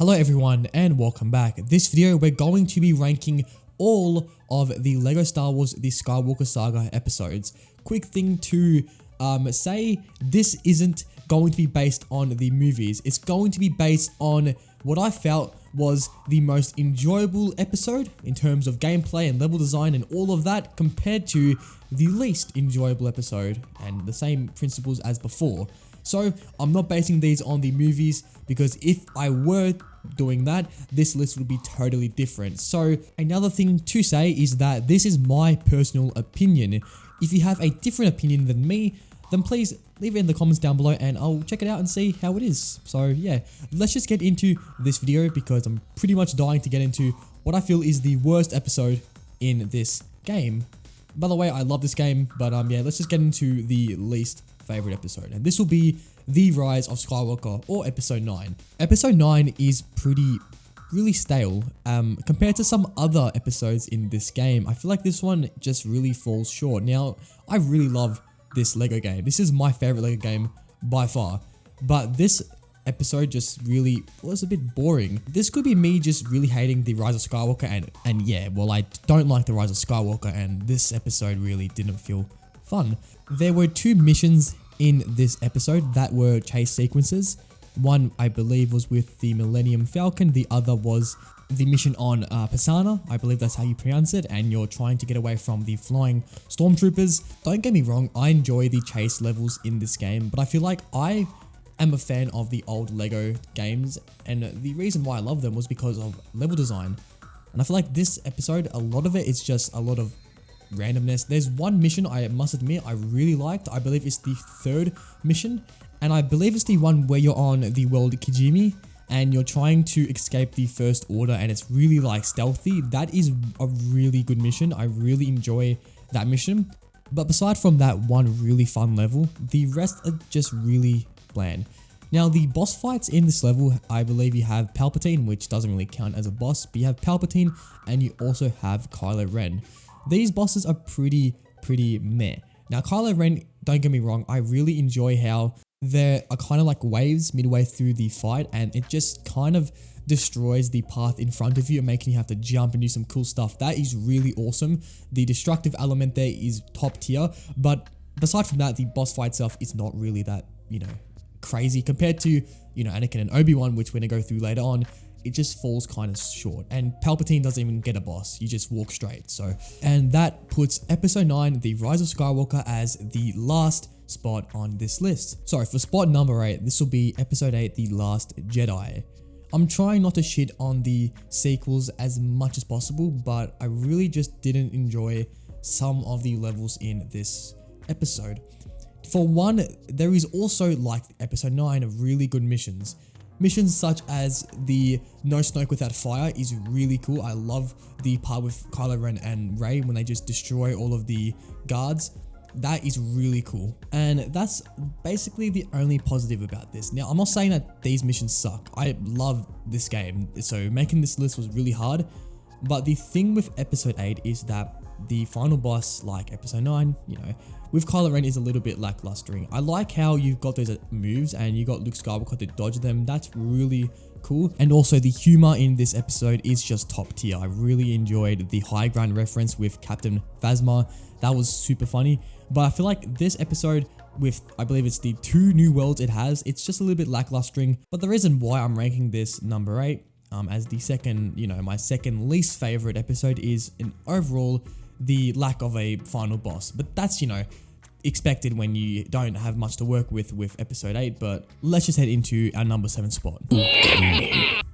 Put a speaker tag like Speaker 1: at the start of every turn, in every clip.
Speaker 1: Hello everyone and welcome back. This video we're going to be ranking all of the LEGO Star Wars The Skywalker Saga episodes. Quick thing to say, this isn't going to be based on the movies. It's going to be based on what I felt was the most enjoyable episode in terms of gameplay and level design and all of that compared to the least enjoyable episode, and the same principles as before. So I'm not basing these on the movies, because if I were doing that, this list would be totally different. So another thing to say is that this is my personal opinion. If you have a different opinion than me, then please leave it in the comments down below and I'll check it out and see how it is. So yeah, let's just get into this video, because I'm pretty much dying to get into what I feel is the worst episode in this game. By the way, I love this game, but yeah, let's just get into the least favorite episode, and this will be The Rise of Skywalker, or episode 9. Episode 9 is really stale compared to some other episodes in this game. I feel like this one just really falls short. Now, I really love this LEGO game. This is my favorite LEGO game by far, but this episode just really was a bit boring. This could be me just really hating The Rise of Skywalker, and yeah, well, I don't like The Rise of Skywalker, and this episode really didn't feel fun. There were two missions in this episode that were chase sequences. One, I believe, was with the Millennium Falcon. The other was the mission on Pisana. I believe that's how you pronounce it, and you're trying to get away from the flying stormtroopers. Don't get me wrong, I enjoy the chase levels in this game, but I feel like I am a fan of the old LEGO games, and the reason why I love them was because of level design. And I feel like this episode, a lot of it is just a lot of randomness. There's one mission I must admit I really liked. I believe it's the third mission, and I believe it's the one where you're on the world Kijimi and you're trying to escape the First Order, and it's really like stealthy. That is a really good mission. I really enjoy that mission. But aside from that one really fun level, the rest are just really bland. Now, the boss fights in this level, I believe you have Palpatine, which doesn't really count as a boss, but you have Palpatine and you also have Kylo Ren. These bosses are pretty meh. Now, Kylo Ren, don't get me wrong, I really enjoy how there are kind of like waves midway through the fight, and it just kind of destroys the path in front of you and making you have to jump and do some cool stuff. That is really awesome. The destructive element there is top tier, but aside from that, the boss fight itself is not really that, crazy compared to, Anakin and Obi-Wan, which we're gonna go through later on. It just falls kind of short, and Palpatine doesn't even get a boss. You just walk straight. And that puts episode 9, The Rise of Skywalker, as the last spot on this list. Sorry, for spot number 8, this will be episode 8, The Last Jedi. I'm trying not to shit on the sequels as much as possible, but I really just didn't enjoy some of the levels in this episode. For one, there is also, like episode 9, really good missions. Missions such as the No Smoke Without Fire is really cool. I love the part with Kylo Ren and Rey when they just destroy all of the guards. That is really cool. And that's basically the only positive about this. Now, I'm not saying that these missions suck. I love this game, so making this list was really hard. But the thing with episode 8 is that the final boss, like episode 9, with Kylo Ren, is a little bit lacklustering. I like how you've got those moves and you got Luke Skywalker to dodge them. That's really cool. And also the humor in this episode is just top tier. I really enjoyed the high ground reference with Captain Phasma. That was super funny. But I feel like this episode, with, I believe it's the 2 new worlds it has, it's just a little bit lacklustering. But the reason why I'm ranking this number 8 as the second, my second least favorite episode is in overall the lack of a final boss. But that's, expected when you don't have much to work with episode 8. But let's just head into our number 7 spot.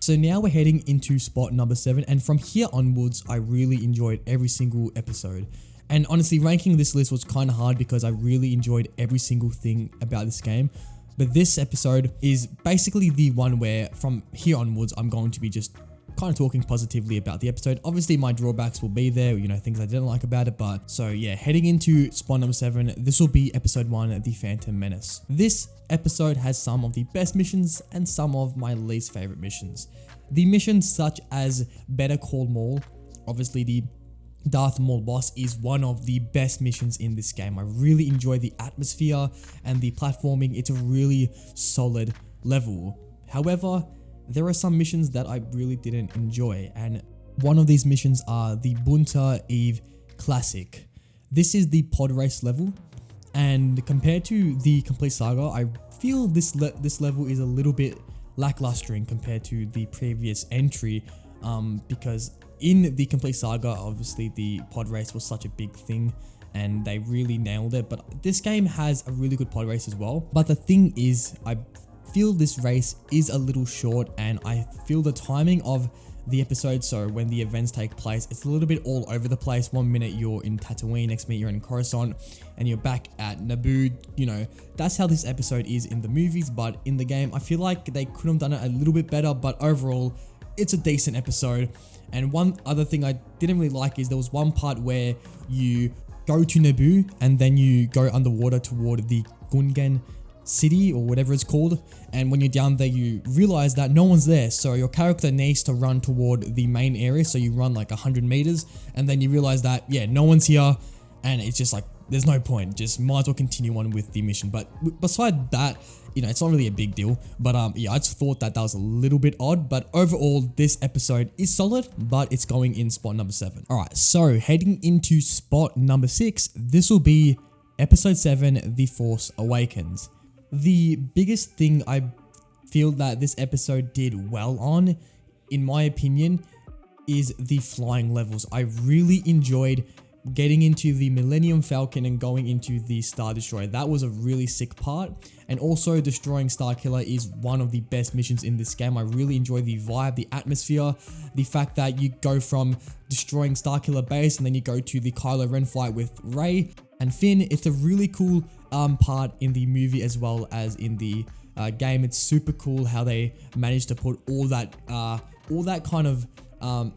Speaker 1: So now we're heading into spot number 7, and from here onwards, I really enjoyed every single episode. And honestly, ranking this list was kind of hard because I really enjoyed every single thing about this game. But this episode is basically the one where from here onwards, I'm going to be just kind of talking positively about the episode. Obviously, my drawbacks will be there, things I didn't like about it. But so yeah, heading into spot number 7, this will be episode 1, The Phantom Menace. This episode has some of the best missions and some of my least favorite missions. The missions such as Better Call Maul, obviously the Darth Maul boss, is one of the best missions in this game. I really enjoy the atmosphere and the platforming. It's a really solid level. However, there are some missions that I really didn't enjoy, and one of these missions are the Bunta Eve Classic. This is the pod race level, and compared to the Complete Saga, I feel this level is a little bit lackluster compared to the previous entry, because in the Complete Saga, obviously the pod race was such a big thing and they really nailed it, but this game has a really good pod race as well. But the thing is, I feel this race is a little short, and I feel the timing of the episode, so when the events take place, it's a little bit all over the place. One minute you're in Tatooine, next minute you're in Coruscant, and you're back at Naboo. You know, that's how this episode is in the movies, but in the game, I feel like they could have done it a little bit better, but overall, it's a decent episode. And one other thing I didn't really like is there was one part where you go to Naboo, and then you go underwater toward the Gungan city or whatever it's called, and when you're down there you realize that no one's there, so your character needs to run toward the main area. So you run like 100 meters, and then you realize that no one's here, and it's just like there's no point, just might as well continue on with the mission. But beside that, it's not really a big deal. But I just thought that was a little bit odd, but overall this episode is solid, but it's going in spot number 7. All right, so heading into spot number 6, this will be episode 7, The Force Awakens. The biggest thing I feel that this episode did well on, in my opinion, is the flying levels. I really enjoyed getting into the Millennium Falcon and going into the Star Destroyer. That was a really sick part. And also destroying Starkiller is one of the best missions in this game. I really enjoy the vibe, the atmosphere, the fact that you go from destroying Starkiller base and then you go to the Kylo Ren fight with Rey and Finn. It's a really cool part in the movie as well as in the game. It's super cool how they managed to put all that kind of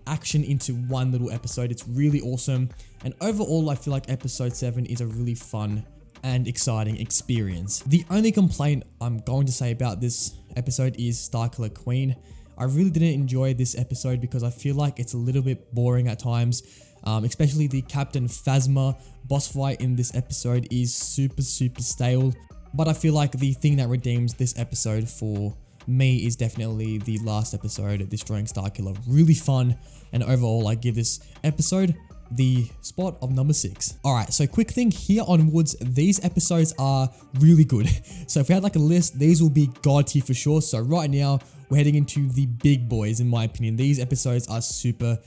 Speaker 1: action into one little episode. It's really awesome, and overall I feel like episode 7 is a really fun and exciting experience. The only complaint I'm going to say about this episode is Starkiller Queen. I really didn't enjoy this episode because I feel like it's a little bit boring at times. Especially the Captain Phasma boss fight in this episode is super stale. But I feel like the thing that redeems this episode for me is definitely the last episode, Destroying Starkiller. Really fun, and overall I give this episode the spot of number 6. Alright, so quick thing here onwards, these episodes are really good. So if we had like a list, these will be god tier for sure. So right now, we're heading into the big boys in my opinion. These episodes are super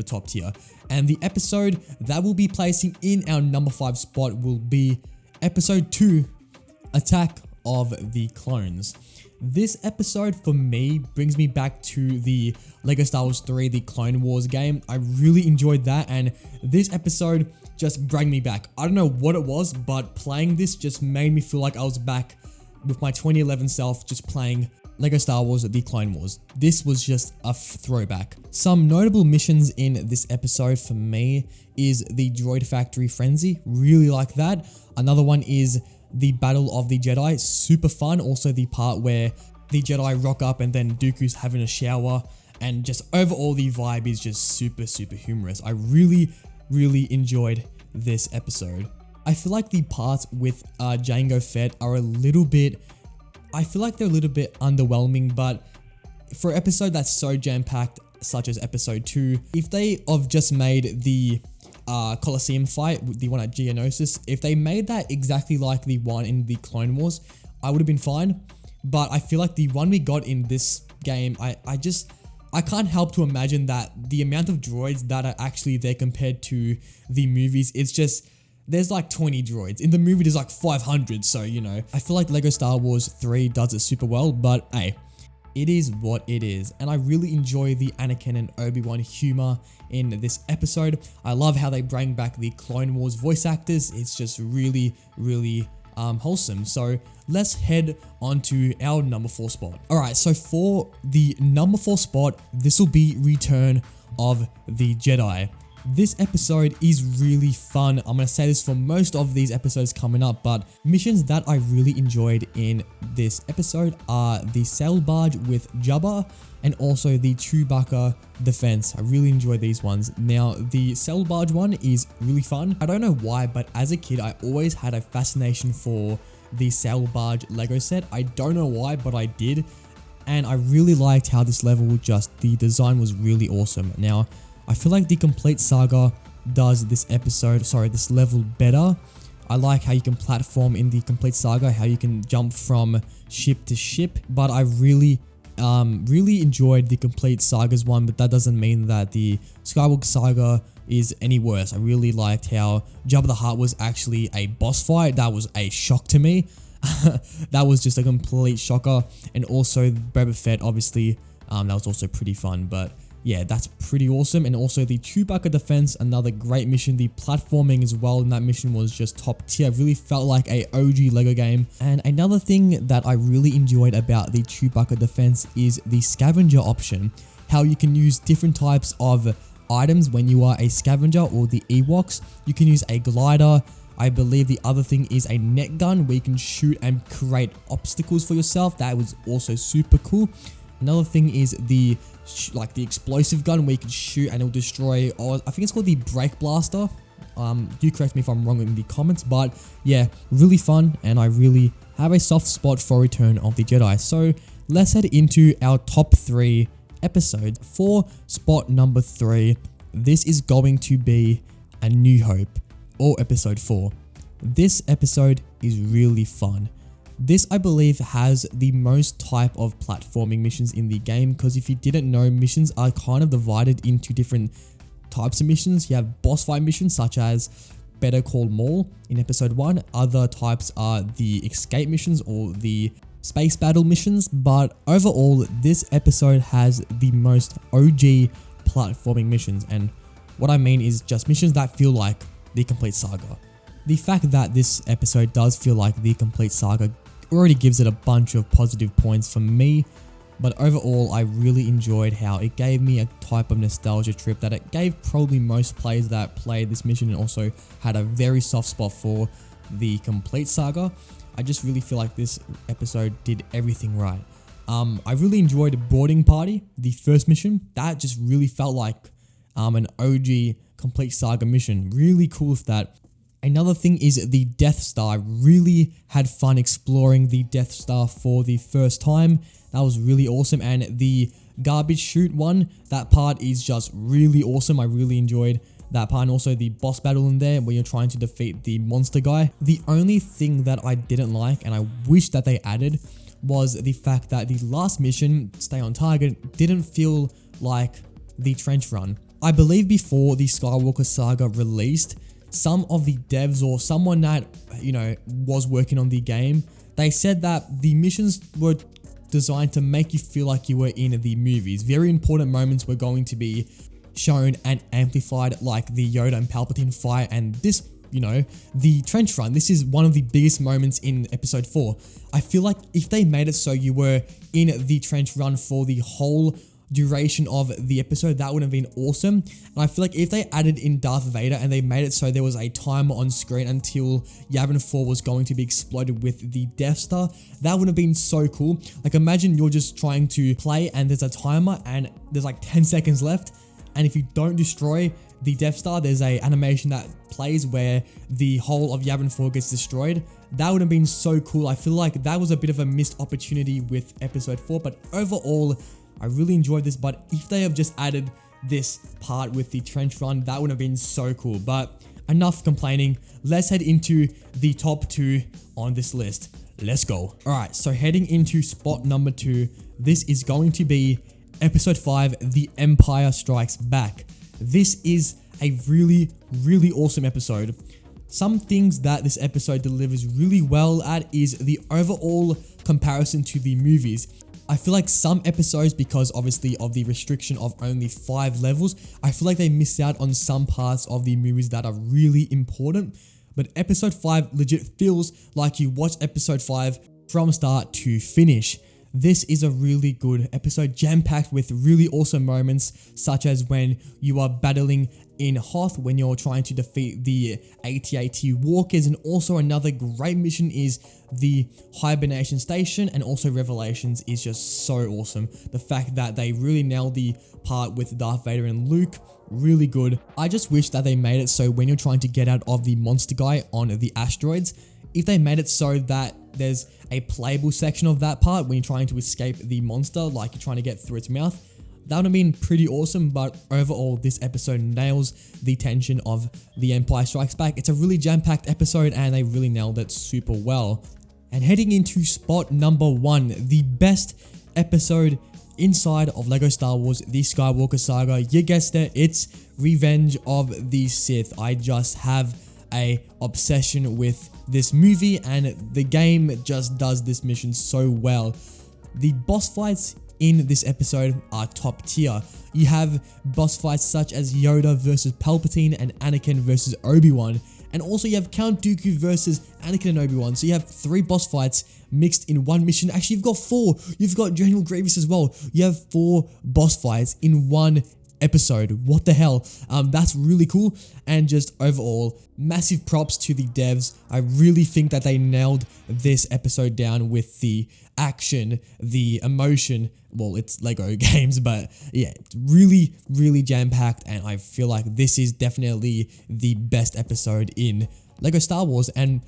Speaker 1: top tier. And the episode that we'll be placing in our number 5 spot will be episode 2, Attack of the Clones. This episode for me brings me back to the LEGO Star Wars 3, the Clone Wars game. I really enjoyed that, and this episode just brought me back. I don't know what it was, but playing this just made me feel like I was back with my 2011 self, just playing LEGO Star Wars The Clone Wars. This was just a throwback. Some notable missions in this episode for me is the Droid Factory Frenzy. Really like that. Another one is the Battle of the Jedi. Super fun. Also the part where the Jedi rock up and then Dooku's having a shower, and just overall the vibe is just super humorous. I really enjoyed this episode. I feel like the parts with Jango Fett are a little bit, I feel like they're a little bit underwhelming, but for an episode that's so jam-packed, such as episode 2, if they have just made the Colosseum fight, the one at Geonosis, if they made that exactly like the one in the Clone Wars, I would have been fine. But I feel like the one we got in this game, I can't help to imagine that the amount of droids that are actually there compared to the movies, it's just, there's like 20 droids. In the movie, there's like 500. So, I feel like LEGO Star Wars 3 does it super well, but hey, it is what it is. And I really enjoy the Anakin and Obi-Wan humor in this episode. I love how they bring back the Clone Wars voice actors. It's just really wholesome. So let's head on to our number 4 spot. All right, so for the number 4 spot, this will be Return of the Jedi. This episode is really fun. I'm going to say this for most of these episodes coming up, but missions that I really enjoyed in this episode are the sail barge with Jabba and also the Chewbacca defense. I really enjoy these ones. Now, the sail barge one is really fun. I don't know why, but as a kid, I always had a fascination for the sail barge Lego set. I don't know why, but I did. And I really liked how this level the design was really awesome. Now, I feel like the Complete Saga does this level better. I like how you can platform in the Complete Saga, how you can jump from ship to ship, but I really enjoyed the Complete Sagas one, but that doesn't mean that the Skywalker Saga is any worse. I really liked how Jabba the Hutt was actually a boss fight. That was a shock to me. That was just a complete shocker. And also Boba Fett, obviously, that was also pretty fun. But yeah, that's pretty awesome. And also the Chewbacca defense, another great mission. The platforming as well in that mission was just top tier. It really felt like a OG Lego game. And another thing that I really enjoyed about the Chewbacca defense is the scavenger option. How you can use different types of items when you are a scavenger or the Ewoks. You can use a glider. I believe the other thing is a net gun where you can shoot and create obstacles for yourself. That was also super cool. Another thing is the explosive gun where you can shoot and it'll destroy, I think it's called the Break Blaster. Do correct me if I'm wrong in the comments, but yeah, really fun, and I really have a soft spot for Return of the Jedi. So let's head into our top 3 episodes. For spot number 3, this is going to be A New Hope, or episode 4. This episode is really fun. This, I believe, has the most type of platforming missions in the game, because if you didn't know, missions are kind of divided into different types of missions. You have boss fight missions such as Better Call Maul in episode 1. Other types are the escape missions or the space battle missions, but overall this episode has the most OG platforming missions, and what I mean is just missions that feel like the Complete Saga. The fact that this episode does feel like the Complete Saga already gives it a bunch of positive points for me, but overall I really enjoyed how it gave me a type of nostalgia trip that it gave probably most players that played this mission, and also had a very soft spot for the Complete Saga. I just really feel like this episode did everything right. I really enjoyed Boarding Party, the first mission. That just really felt like an OG Complete Saga mission. Really cool with that. Another thing is the Death Star. I really had fun exploring the Death Star for the first time. That was really awesome. And the garbage chute one, that part is just really awesome. I really enjoyed that part, and also the boss battle in there where you're trying to defeat the monster guy. The only thing that I didn't like, and I wish that they added, was the fact that the last mission, Stay on Target, didn't feel like the trench run. I believe before the Skywalker Saga released, some of the devs or someone that, was working on the game, they said that the missions were designed to make you feel like you were in the movies. Very important moments were going to be shown and amplified, like the Yoda and Palpatine fight, and this, the trench run. This is one of the biggest moments in episode 4. I feel like if they made it so you were in the trench run for the whole duration of the episode, that would have been awesome. And I feel like if they added in Darth Vader and they made it so there was a timer on screen until Yavin 4 was going to be exploded with the Death Star, that would have been so cool. Like, imagine you're just trying to play and there's a timer and there's like 10 seconds left, and if you don't destroy the Death Star, there's a animation that plays where the whole of Yavin 4 gets destroyed. That would have been so cool. I feel like that was a bit of a missed opportunity with episode 4, but overall I really enjoyed this. But if they have just added this part with the trench run, that would have been so cool. But enough complaining. Let's head into the top 2 on this list. Let's go. Alright, so heading into spot number 2, this is going to be episode 5, The Empire Strikes Back. This is a really, really awesome episode. Some things that this episode delivers really well at is the overall comparison to the movies. I feel like some episodes, because obviously of the restriction of only 5 levels, I feel like they miss out on some parts of the movies that are really important. But episode 5 legit feels like you watched episode 5 from start to finish. This is a really good episode, jam-packed with really awesome moments, such as when you are battling in Hoth, when you're trying to defeat the AT-AT walkers, and also another great mission is the Hibernation Station, and also Revelations is just so awesome. The fact that they really nailed the part with Darth Vader and Luke, really good. I just wish that they made it so when you're trying to get out of the monster guy on the asteroids, if they made it so that there's a playable section of that part when you're trying to escape the monster, like you're trying to get through its mouth. That would have been pretty awesome, but overall, this episode nails the tension of The Empire Strikes Back. It's a really jam-packed episode, and they really nailed it super well. And heading into spot number 1, the best episode inside of LEGO Star Wars, The Skywalker Saga. You guessed it, it's Revenge of the Sith. I just have a obsession with this movie, and the game just does this mission so well. The boss fights in this episode are top tier. You have boss fights such as Yoda versus Palpatine and Anakin versus Obi-Wan, and also you have Count Dooku versus Anakin and Obi-Wan. So you have 3 boss fights mixed in one mission. Actually, you've got 4. You've got General Grievous as well. You have 4 boss fights in one episode. What the hell? That's really cool. And just overall, massive props to the devs. I really think that they nailed this episode down with the action, the emotion. Well, it's LEGO games, but yeah, it's really, really jam-packed, and I feel like this is definitely the best episode in LEGO Star Wars. And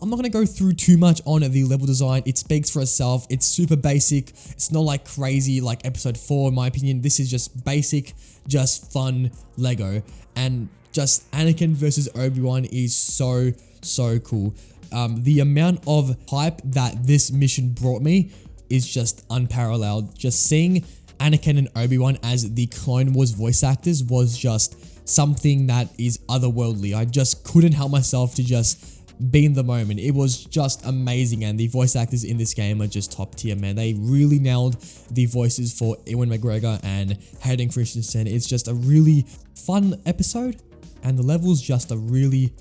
Speaker 1: I'm not going to go through too much on the level design. It speaks for itself. It's super basic. It's not like crazy like episode 4 in my opinion. This is just basic, just fun LEGO. And just Anakin versus Obi-Wan is so cool. The amount of hype that this mission brought me is just unparalleled. Just seeing Anakin and Obi-Wan as the Clone Wars voice actors was just something that is otherworldly. I just couldn't help myself to just be in the moment. It was just amazing, and the voice actors in this game are just top tier, man. They really nailed the voices for Ewan McGregor and Hayden Christensen. It's just a really fun episode, and the levels just are really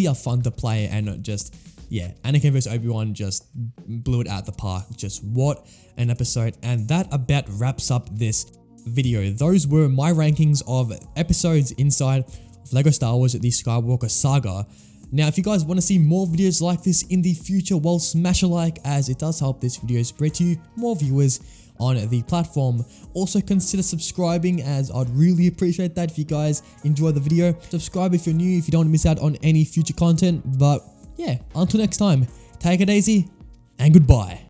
Speaker 1: are fun to play, and just, yeah, Anakin vs Obi-Wan just blew it out the park. Just what an episode. And that about wraps up this video. Those were my rankings of episodes inside of LEGO Star Wars: The Skywalker Saga. Now, if you guys want to see more videos like this in the future, well, smash a like, as it does help this video spread to more viewers on the platform. Also, consider subscribing, as I'd really appreciate that if you guys enjoy the video. Subscribe if you're new, if you don't want to miss out on any future content. But yeah, until next time, take it easy and goodbye.